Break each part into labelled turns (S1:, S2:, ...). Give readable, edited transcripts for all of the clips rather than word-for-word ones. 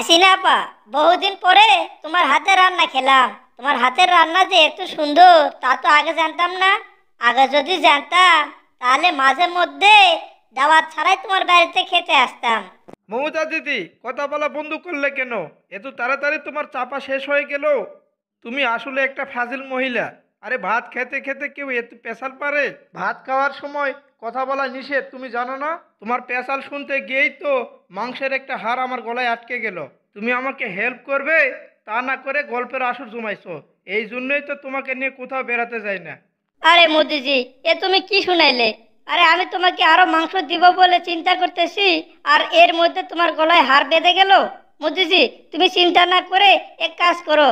S1: হাসিনা আপা, বহুদিন পরে তোমার হাতের রান্না খেলাম। তোমার হাতের রান্না যে এত সুন্দর তা তো আগে জানতাম না। আগে যদি জানতাম তাহলে মাঝে মধ্যে দাওয়াত ছাড়াই তোমার বাড়িতে খেতে আসতাম।
S2: মমতা দিদি, কথা বলা বন্ধ করলে কেন? এত তাড়াতাড়ি তোমার চাপা শেষ হয়ে গেল? তুমি আসলে একটা ফাজিল মহিলা। আরে ভাত খেতে খেতে কেউ এত পেশাল পারে? ভাত খাওয়ার সময় কথা বলা নিষেধ, তুমি জানো না? তোমার পেশাল শুনতে গিয়েই তো মাংসের একটা হাড় আমার গলায় আটকে গেল। তুমি আমাকে হেল্প করবে, তা না করে গল্পের আসর জমাইছো। এই জন্যই তো তোমাকে নিয়ে কোথাও বেড়াতে যাই না।
S1: আরে মোদিজি, এ তুমি কি শুনাইলে? আরে আমি তোমাকে আরো মাংস দিব বলে চিন্তা করতেছি, আর এর মধ্যে তোমার গলায় হাড় বেঁধে গেল। মোদিজি, তুমি চিন্তা না করে এক কাজ করো।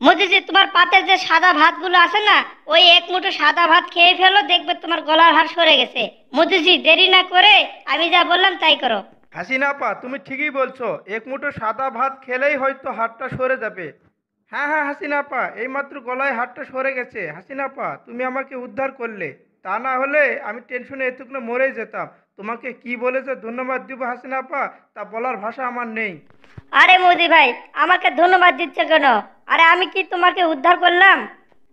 S1: মোদিজি, তোমার পাতের যে সাদা ভাতগুলো আছে না, ওই এক মুঠো সাদা ভাত খেয়ে ফেলো, দেখবে তোমার গলার হাড় সরে গেছে। মোদিজি, দেরি না করে আমি যা বললাম তাই করো।
S2: হাসিনা আপা, তুমি ঠিকই বলছো। এক মুঠো সাদা ভাত খেলেই হয়তো হাতটা সরে যাবে। হ্যাঁ হ্যাঁ হাসিনা আপা, এইমাত্র গলায় হাতটা সরে গেছে। হাসিনা আপা, তুমি আমাকে উদ্ধার করলে। তা না হলে আমি টেনশনে এতক্ষণে মরেই যেতাম। তোমাকে কি বলে যে ধন্যবাদ দিব হাসিনা আপা, তা বলার ভাষা আমার নেই।
S1: আরে মোদি ভাই, আমাকে ধন্যবাদ দিচ্ছে কেন? আরে আমি কি তোমাকে উদ্ধার করলাম?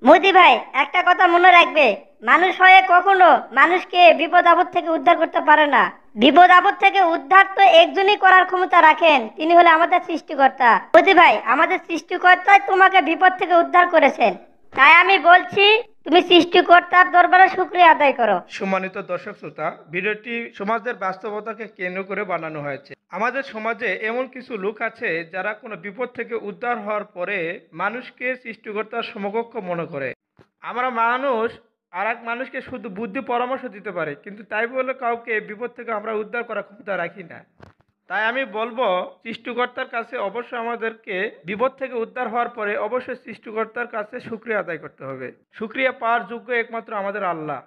S1: মোদি ভাই, একটা কথা মনে রাখবে, মানুষ হয়ে কখনো মানুষকে বিপদ আপদ থেকে উদ্ধার করতে পারে না। বিপদ আপদ থেকে উদ্ধার তো একজনই করার ক্ষমতা রাখেন, তিনি হলে আমাদের সৃষ্টিকর্তা। মোদি ভাই, আমাদের সৃষ্টিকর্তাই তোমাকে বিপদ থেকে উদ্ধার করেছেন। তাই আমি বলছি, তুমি সৃষ্টিকর্তার দরবারে শুকরিয়া আদায় করো।
S2: সম্মানিত দর্শক শ্রোতা, ভিডিওটি সমাজের বাস্তবতাকে কেন্দ্র করে বানানো হয়েছে। আমাদের সমাজে এমন কিছু লোক আছে যারা কোনো বিপদ থেকে উদ্ধার হওয়ার পরে মানুষকে সৃষ্টিকর্তার সমকক্ষ মনে করে। আমরা মানুষ আর এক মানুষকে শুধু বুদ্ধি পরামর্শ দিতে পারে, কিন্তু তাই বলে কাউকে বিপদ থেকে আমরা উদ্ধার করার ক্ষমতা রাখি না। তাই আমি বলবো, সৃষ্টিকর্তার কাছে অবশ্যই আমাদেরকে বিপদ থেকে উদ্ধার হওয়ার পরে অবশ্যই সৃষ্টিকর্তার কাছে শুকরিয়া আদায় করতে হবে। শুকরিয়া পাওয়ার যোগ্য একমাত্র আমাদের আল্লাহ।